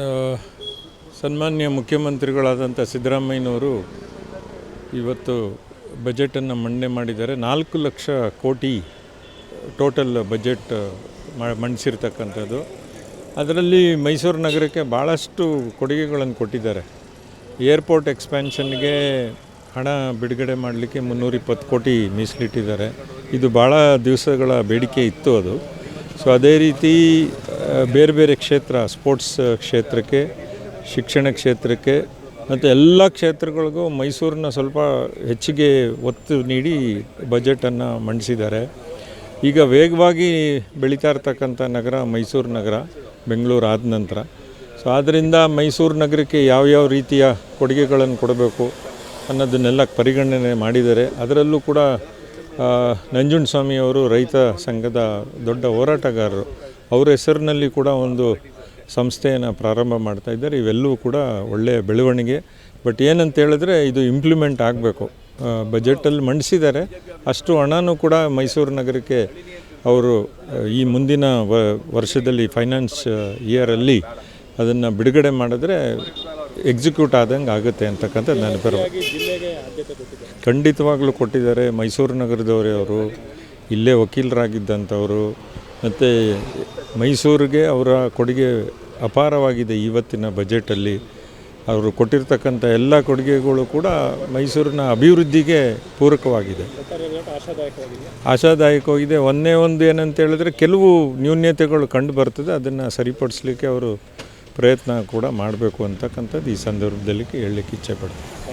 ಆ, ಸನ್ಮಾನ್ಯ ಮುಖ್ಯಮಂತ್ರಿಗಳಾದಂಥ ಸಿದ್ದರಾಮಯ್ಯನವರು ಇವತ್ತು ಬಜೆಟನ್ನು ಮಂಡನೆ ಮಾಡಿದ್ದಾರೆ. 4 ಲಕ್ಷ ಕೋಟಿ ಟೋಟಲ್ ಬಜೆಟ್ ಮಂಡಿಸಿರ್ತಕ್ಕಂಥದ್ದು. ಅದರಲ್ಲಿ ಮೈಸೂರು ನಗರಕ್ಕೆ ಭಾಳಷ್ಟು ಕೊಡುಗೆಗಳನ್ನು ಕೊಟ್ಟಿದ್ದಾರೆ. ಏರ್ಪೋರ್ಟ್ ಎಕ್ಸ್ಪ್ಯಾನ್ಷನ್ಗೆ ಹಣ ಬಿಡುಗಡೆ ಮಾಡಲಿಕ್ಕೆ 320 ಕೋಟಿ ಮೀಸಲಿಟ್ಟಿದ್ದಾರೆ. ಇದು ಭಾಳ ದಿವಸಗಳ ಬೇಡಿಕೆ ಇತ್ತು ಅದು. ಸೊ ಅದೇ ರೀತಿ ಬೇರೆ ಬೇರೆ ಕ್ಷೇತ್ರ, ಸ್ಪೋರ್ಟ್ಸ್ ಕ್ಷೇತ್ರಕ್ಕೆ, ಶಿಕ್ಷಣ ಕ್ಷೇತ್ರಕ್ಕೆ ಮತ್ತು ಎಲ್ಲ ಕ್ಷೇತ್ರಗಳಿಗೂ ಮೈಸೂರನ್ನ ಸ್ವಲ್ಪ ಹೆಚ್ಚಿಗೆ ಒತ್ತು ನೀಡಿ ಬಜೆಟನ್ನು ಮಂಡಿಸಿದ್ದಾರೆ. ಈಗ ವೇಗವಾಗಿ ಬೆಳೀತಾ ಇರ್ತಕ್ಕಂಥ ನಗರ ಮೈಸೂರು ನಗರ, ಬೆಂಗಳೂರು ಆದ ನಂತರ. ಸೊ ಆದ್ದರಿಂದ ಮೈಸೂರು ನಗರಕ್ಕೆ ಯಾವ್ಯಾವ ರೀತಿಯ ಕೊಡುಗೆಗಳನ್ನು ಕೊಡಬೇಕು ಅನ್ನೋದನ್ನೆಲ್ಲ ಪರಿಗಣನೆ ಮಾಡಿದ್ದಾರೆ. ಅದರಲ್ಲೂ ಕೂಡ ನಂಜುಂಡಸ್ವಾಮಿಯವರು ರೈತ ಸಂಘದ ದೊಡ್ಡ ಹೋರಾಟಗಾರರು, ಅವರ ಹೆಸರಿನಲ್ಲಿ ಕೂಡ ಒಂದು ಸಂಸ್ಥೆಯನ್ನು ಪ್ರಾರಂಭ ಮಾಡ್ತಾಯಿದ್ದಾರೆ. ಇವೆಲ್ಲವೂ ಕೂಡ ಒಳ್ಳೆಯ ಬೆಳವಣಿಗೆ. ಬಟ್ ಏನಂತ ಹೇಳಿದ್ರೆ ಇದು ಇಂಪ್ಲಿಮೆಂಟ್ ಆಗಬೇಕು. ಬಜೆಟಲ್ಲಿ ಮಂಡಿಸಿದ್ದಾರೆ, ಅಷ್ಟು ಹಣನೂ ಕೂಡ ಮೈಸೂರು ನಗರಕ್ಕೆ ಅವರು ಈ ಮುಂದಿನ ವರ್ಷದಲ್ಲಿ ಫೈನಾನ್ಸ್ ಇಯರಲ್ಲಿ ಅದನ್ನು ಬಿಡುಗಡೆ ಮಾಡಿದ್ರೆ ಎಕ್ಸಿಕ್ಯೂಟ್ ಆದಂಗೆ ಆಗುತ್ತೆ ಅಂತಕ್ಕಂಥದ್ದು ನನ್ನ ಪರವಾಗಿ. ಖಂಡಿತವಾಗ್ಲೂ ಕೊಟ್ಟಿದ್ದಾರೆ. ಮೈಸೂರು ನಗರದವರೇ ಅವರು, ಇಲ್ಲೇ ವಕೀಲರಾಗಿದ್ದಂಥವರು, ಮತ್ತು ಮೈಸೂರಿಗೆ ಅವರ ಕೊಡುಗೆ ಅಪಾರವಾಗಿದೆ. ಇವತ್ತಿನ ಬಜೆಟಲ್ಲಿ ಅವರು ಕೊಟ್ಟಿರ್ತಕ್ಕಂಥ ಎಲ್ಲ ಕೊಡುಗೆಗಳು ಕೂಡ ಮೈಸೂರಿನ ಅಭಿವೃದ್ಧಿಗೆ ಪೂರಕವಾಗಿದೆ, ಆಶಾದಾಯಕವಾಗಿದೆ. ಒಂದು ಏನಂತ ಹೇಳಿದ್ರೆ ಕೆಲವು ನ್ಯೂನ್ಯತೆಗಳು ಕಂಡು ಬರ್ತದೆ, ಅದನ್ನು ಸರಿಪಡಿಸಲಿಕ್ಕೆ ಅವರು ಪ್ರಯತ್ನ ಕೂಡ ಮಾಡಬೇಕು ಅಂತಕ್ಕಂಥದ್ದು ಈ ಸಂದರ್ಭದಲ್ಲಿ ಹೇಳಲಿಕ್ಕೆ ಇಚ್ಛೆ ಪಡ್ತೀನಿ.